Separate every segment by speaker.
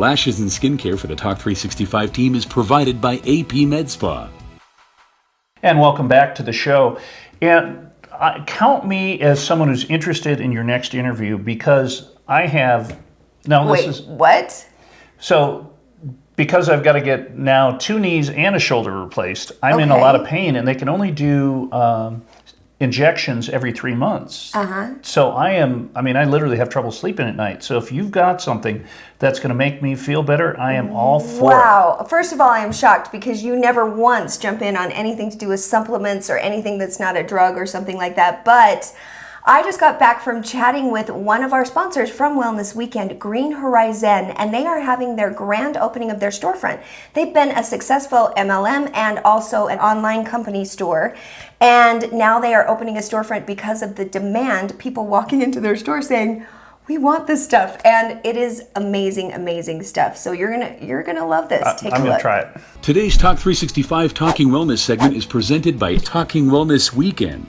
Speaker 1: Lashes and skincare for the Talk 365 team is provided by AP Med Spa.
Speaker 2: And welcome back to the show. And count me as someone who's interested in your next interview because I have...
Speaker 3: What?
Speaker 2: So, because I've got to get now 2 knees and a shoulder replaced, I'm in a lot of pain, and they can only do injections every 3 months. So I literally have trouble sleeping at night. So if you've got something that's going to make me feel better, I am all for it.
Speaker 3: Wow. First of all, I am shocked because you never once jump in on anything to do with supplements or anything that's not a drug or something like that. But I just got back from chatting with one of our sponsors from Wellness Weekend, Green HoriZen, and they are having their grand opening of their storefront. They've been a successful MLM and also an online company store, and now they are opening a storefront because of the demand, people walking into their store saying, we want this stuff, and it is amazing, amazing stuff. So you're gonna love this. Take a look.
Speaker 2: I'm gonna try it.
Speaker 1: Today's Talk 365 Talking Wellness segment is presented by Talking Wellness Weekend.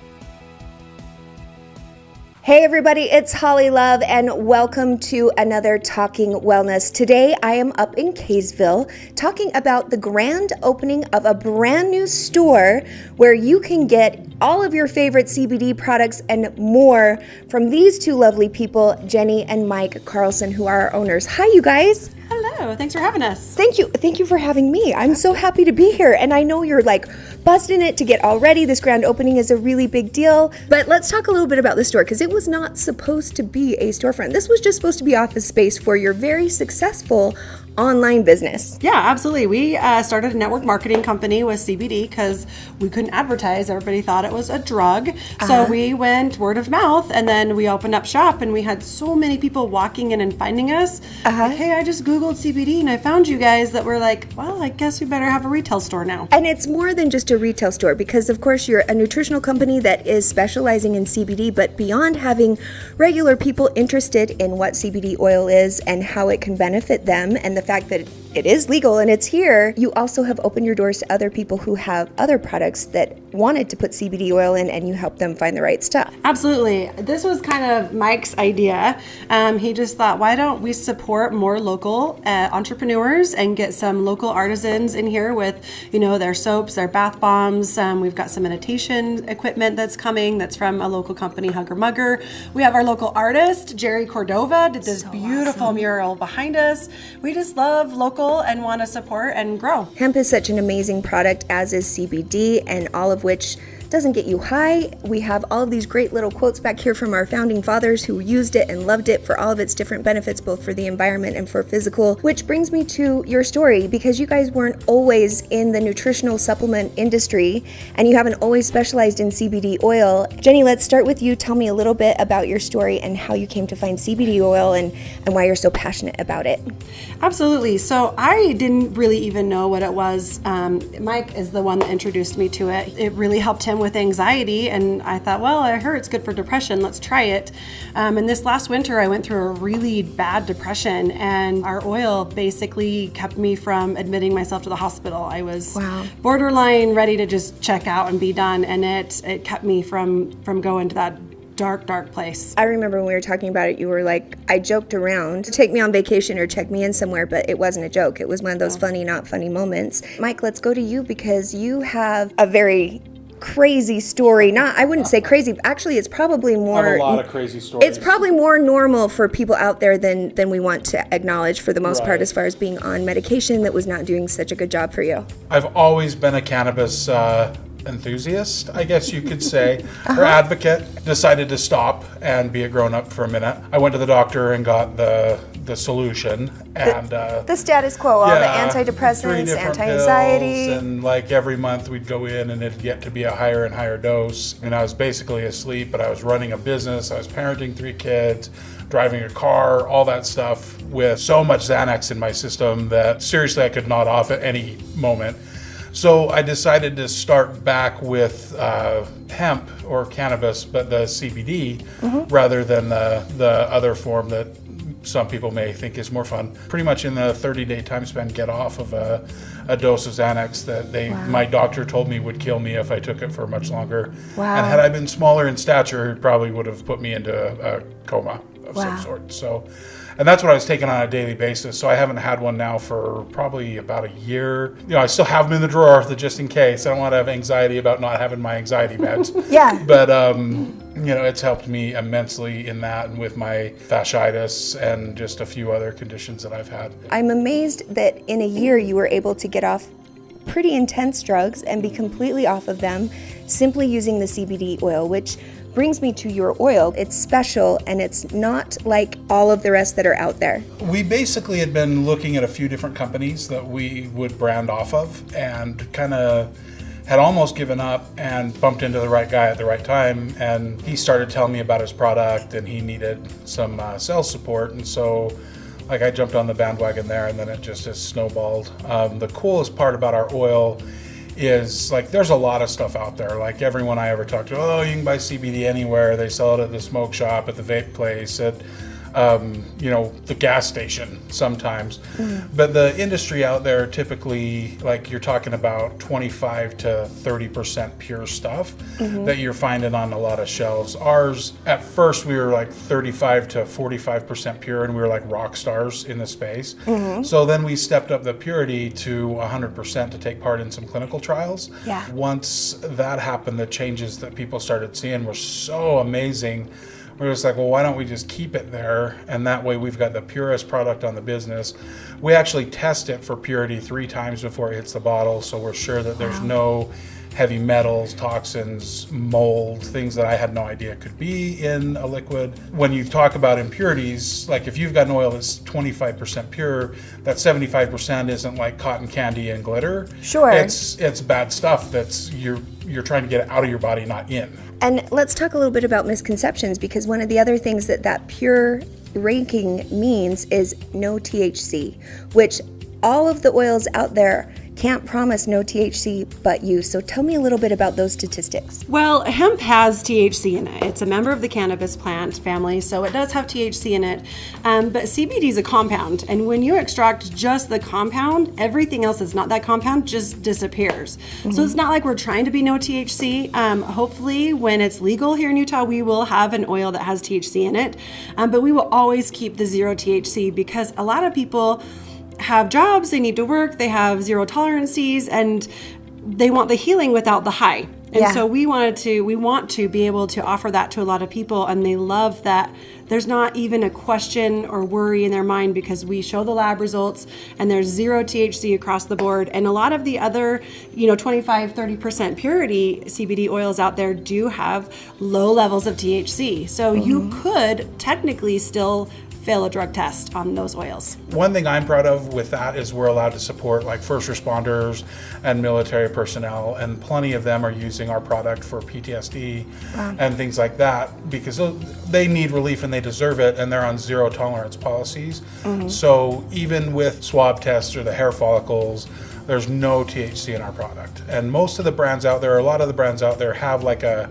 Speaker 3: Hey everybody, it's Holly Love and welcome to another Talking Wellness. Today I am up in Kaysville talking about the grand opening of a brand new store where you can get all of your favorite CBD products and more from these 2 lovely people, Jenny and Mike Carlson, who are our owners. Hi you guys.
Speaker 4: Hello, thanks for having us.
Speaker 3: Thank you for having me. I'm so happy to be here, and I know you're like busting it to get all ready. This grand opening is a really big deal, but let's talk a little bit about the store because it was not supposed to be a storefront. This was just supposed to be office space for your very successful online business.
Speaker 4: Yeah, absolutely. We started a network marketing company with CBD because we couldn't advertise. Everybody thought it was a drug. So we went word of mouth, and then we opened up shop, and we had so many people walking in and finding us. Like, hey, I just Googled CBD and I found you guys, that were like, well, I guess we better have a retail store now.
Speaker 3: And it's more than just a retail store because, of course, you're a nutritional company that is specializing in CBD, but beyond having regular people interested in what CBD oil is and how it can benefit them and the fact that it is legal and it's here, you also have opened your doors to other people who have other products that wanted to put CBD oil in, and you help them find the right stuff.
Speaker 4: Absolutely. This was kind of Mike's idea. He just thought, why don't we support more local entrepreneurs and get some local artisans in here with, their soaps, their bath bombs. We've got some meditation equipment that's coming that's from a local company, Hugger Mugger. We have our local artist, Jerry Cordova, did this beautiful mural behind us. We just love local and want to support and grow.
Speaker 3: Hemp is such an amazing product, as is CBD, and all of which doesn't get you high. We have all of these great little quotes back here from our founding fathers who used it and loved it for all of its different benefits, both for the environment and for physical, which brings me to your story, because you guys weren't always in the nutritional supplement industry and you haven't always specialized in CBD oil. Jenny, let's start with you. Tell me a little bit about your story and how you came to find CBD oil and why you're so passionate about it.
Speaker 4: Absolutely. So I didn't really even know what it was. Mike is the one that introduced me to it. It really helped him with anxiety, and I thought, well, I heard it's good for depression, let's try it. And this last winter I went through a really bad depression, and our oil basically kept me from admitting myself to the hospital. I was borderline ready to just check out and be done, and it kept me from going to that dark place.
Speaker 3: I remember when we were talking about it, you were like, I joked around, take me on vacation or check me in somewhere, but it wasn't a joke. It was one of those funny, not funny moments. Mike, let's go to you because you have a very crazy story. I wouldn't say crazy. Actually, it's probably more...
Speaker 5: I have a lot of crazy stories.
Speaker 3: It's probably more normal for people out there than we want to acknowledge for the most part, as far as being on medication that was not doing such a good job for you.
Speaker 5: I've always been a cannabis enthusiast, I guess you could say, or advocate. Decided to stop and be a grown-up for a minute. I went to the doctor and got the solution, and
Speaker 3: the status quo, all the antidepressants, anti-anxiety,
Speaker 5: pills, and like every month we'd go in and it'd get to be a higher and higher dose, and I was basically asleep, but I was running a business, I was parenting 3 kids, driving a car, all that stuff with so much Xanax in my system that seriously I could nod off at any moment. So I decided to start back with hemp or cannabis, but the CBD rather than the other form that some people may think is more fun. Pretty much in the 30-day time span, get off of a dose of Xanax that my doctor told me would kill me if I took it for much longer. And had I been smaller in stature, it probably would have put me into a coma of some sort. So And that's what I was taking on a daily basis. So I haven't had one now for probably about a year. I still have them in the drawer just in case. I don't want to have anxiety about not having my anxiety meds.
Speaker 3: Yeah.
Speaker 5: But, it's helped me immensely in that and with my fasciitis and just a few other conditions that I've had.
Speaker 3: I'm amazed that in a year you were able to get off pretty intense drugs and be completely off of them simply using the CBD oil, which brings me to your oil. It's special and it's not like all of the rest that are out there.
Speaker 5: We basically had been looking at a few different companies that we would brand off of and kind of had almost given up and bumped into the right guy at the right time. And he started telling me about his product and he needed some sales support. And so I jumped on the bandwagon there, and then it just has snowballed. The coolest part about our oil is there's a lot of stuff out there. Like everyone I ever talked to, oh, you can buy CBD anywhere. They sell it at the smoke shop, at the vape place, at the gas station sometimes. But the industry out there typically, you're talking about 25 to 30% pure stuff that you're finding on a lot of shelves. Ours, at first, we were 35 to 45% pure, and we were like rock stars in the space. So then we stepped up the purity to 100% to take part in some clinical trials.
Speaker 3: Yeah.
Speaker 5: Once that happened, the changes that people started seeing were so amazing. We're just like, well, why don't we just keep it there? And that way we've got the purest product on the business. We actually test it for purity 3 times before it hits the bottle, so we're sure that there's no heavy metals, toxins, mold, things that I had no idea could be in a liquid. When you talk about impurities, if you've got an oil that's 25% pure, that 75% isn't like cotton candy and glitter.
Speaker 3: Sure.
Speaker 5: It's bad stuff that's you're trying to get out of your body, not in.
Speaker 3: And let's talk a little bit about misconceptions, because one of the other things that pure ranking means is no THC, which all of the oils out there can't promise no THC but you. So tell me a little bit about those statistics.
Speaker 4: Well, hemp has THC in it. It's a member of the cannabis plant family, so it does have THC in it. But CBD is a compound, and when you extract just the compound, everything else that's not that compound just disappears. So it's not like we're trying to be no THC. Hopefully, when it's legal here in Utah, we will have an oil that has THC in it. But we will always keep the 0 THC, because a lot of people have jobs, they need to work, they have 0 tolerances, and they want the healing without the high. And so we want to be able to offer that to a lot of people, and they love that there's not even a question or worry in their mind, because we show the lab results and there's 0 THC across the board. And a lot of the other, 25, 30% purity CBD oils out there do have low levels of THC. So you could technically still fail a drug test on those oils.
Speaker 5: One thing I'm proud of with that is we're allowed to support first responders and military personnel, and plenty of them are using our product for PTSD and things like that, because they need relief and they deserve it, and they're on 0 tolerance policies. So even with swab tests or the hair follicles, there's no THC in our product. And most of the brands out there, a lot of the brands out there have a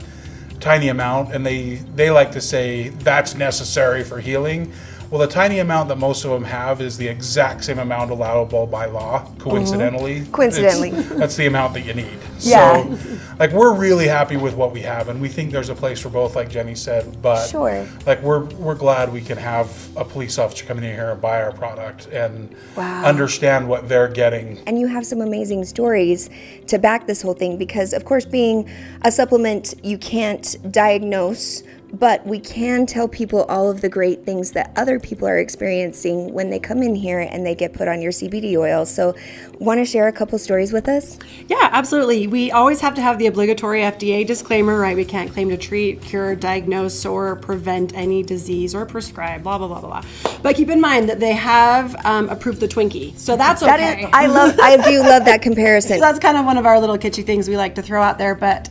Speaker 5: tiny amount, and they like to say that's necessary for healing. Well, the tiny amount that most of them have is the exact same amount allowable by law, coincidentally. That's the amount that you need.
Speaker 3: Yeah.
Speaker 5: So, we're really happy with what we have, and we think there's a place for both, like Jenny said, but
Speaker 3: Sure.
Speaker 5: We're glad we can have a police officer come in here and buy our product and understand what they're getting.
Speaker 3: And you have some amazing stories to back this whole thing, because of course, being a supplement, you can't diagnose, but we can tell people all of the great things that other people are experiencing when they come in here and they get put on your CBD oil. So want to share a couple stories with us?
Speaker 4: Yeah, absolutely. We always have to have the obligatory FDA disclaimer, right? We can't claim to treat, cure, diagnose, or prevent any disease or prescribe, blah, blah, blah, blah. But keep in mind that they have approved the Twinkie. So that's okay.
Speaker 3: I do love that comparison.
Speaker 4: So that's kind of one of our little kitschy things we like to throw out there. But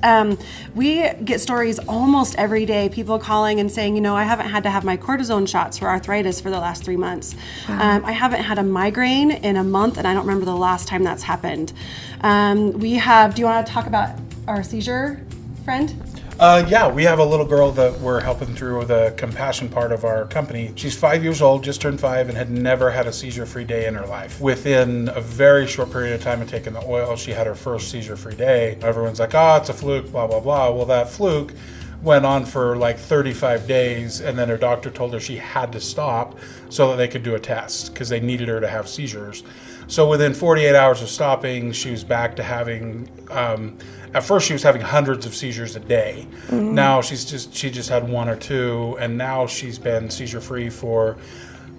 Speaker 4: we get stories almost every day, people calling and saying, I haven't had to have my cortisone shots for arthritis for the last 3 months. I haven't had a migraine in a month, and I don't remember the last time that's happened. Do you want to talk about our seizure friend?
Speaker 5: We have a little girl that we're helping through the compassion part of our company. She's 5 years old, just turned 5, and had never had a seizure-free day in her life. Within a very short period of time of taking the oil, she had her first seizure-free day. Everyone's like, it's a fluke, blah, blah, blah. Well, that fluke went on for like 35 days, and then her doctor told her she had to stop so that they could do a test because they needed her to have seizures. So within 48 hours of stopping, she was back to having, at first she was having hundreds of seizures a day. Now she just had one or two, and now she's been seizure free for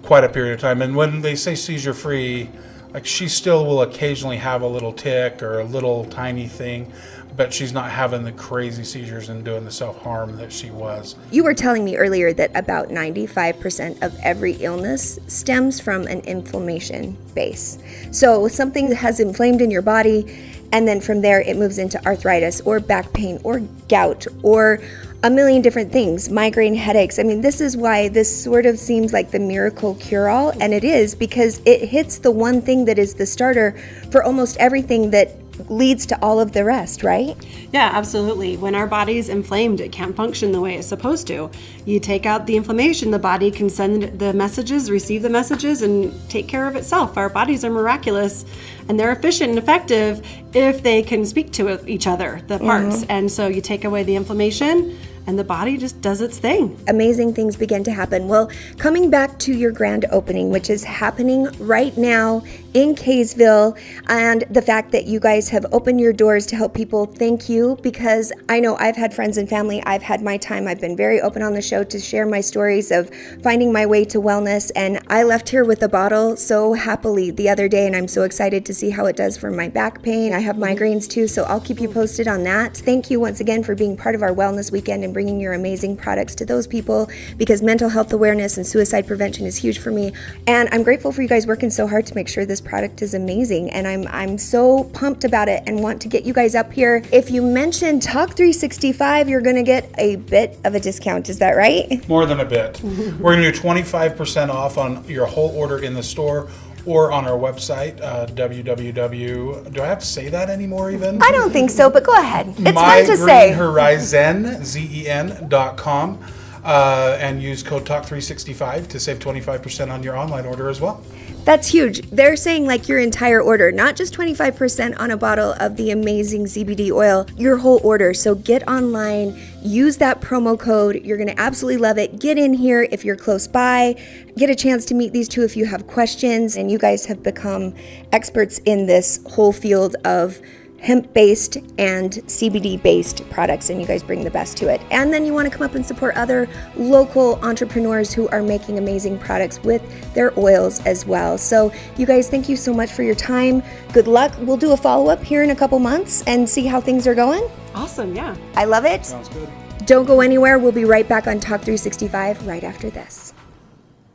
Speaker 5: quite a period of time. And when they say seizure free, like, she still will occasionally have a little tick or a little tiny thing, but she's not having the crazy seizures and doing the self-harm that she was.
Speaker 3: You were telling me earlier that about 95% of every illness stems from an inflammation base. So something that has inflamed in your body, and then from there it moves into arthritis or back pain or gout or a million different things, migraine, headaches. I mean, this is why this sort of seems like the miracle cure-all, and it is, because it hits the one thing that is the starter for almost everything that leads to all of the rest, right?
Speaker 4: Yeah, absolutely. When our body's inflamed, it can't function the way it's supposed to. You take out the inflammation, the body can send the messages, receive the messages, and take care of itself. Our bodies are miraculous, and they're efficient and effective if they can speak to each other, the parts. And so you take away the inflammation, and the body just does its thing.
Speaker 3: Amazing things begin to happen. Well, coming back to your grand opening, which is happening right now in Kaysville, and the fact that you guys have opened your doors to help people, thank you, because I know I've had friends and family, I've had my time, I've been very open on the show to share my stories of finding my way to wellness, and I left here with a bottle so happily the other day, and I'm so excited to see how it does for my back pain. I have migraines too, so I'll keep you posted on that. Thank you once again for being part of our wellness weekend and bringing your amazing products to those people, because mental health awareness and suicide prevention is huge for me, and I'm grateful for you guys working so hard to make sure this product is amazing, and I'm so pumped about it and want to get you guys up here. If you mention Talk 365, you're gonna get a bit of a discount, is that right?
Speaker 5: More than a bit. We're going to do 25% off on your whole order in the store or on our website, www. Do I have to say that anymore even?
Speaker 3: I don't think so, but go ahead. It's fun to say.
Speaker 2: MyGreenHorizen,
Speaker 5: ZEN.com, and use code TALK365 to save 25% on your online order as well.
Speaker 3: That's huge. They're saying like your entire order, not just 25% on a bottle of the amazing CBD oil, your whole order. So get online, use that promo code. You're going to absolutely love it. Get in here if you're close by. Get a chance to meet these two if you have questions. And you guys have become experts in this whole field of hemp-based and CBD-based products, and you guys bring the best to it. And then you want to come up and support other local entrepreneurs who are making amazing products with their oils as well. So you guys, thank you so much for your time. Good luck. We'll do a follow-up here in a couple months and see how things are going.
Speaker 4: Awesome, yeah.
Speaker 3: I love it.
Speaker 5: Sounds good.
Speaker 3: Don't go anywhere. We'll be right back on Talk 365 right after this.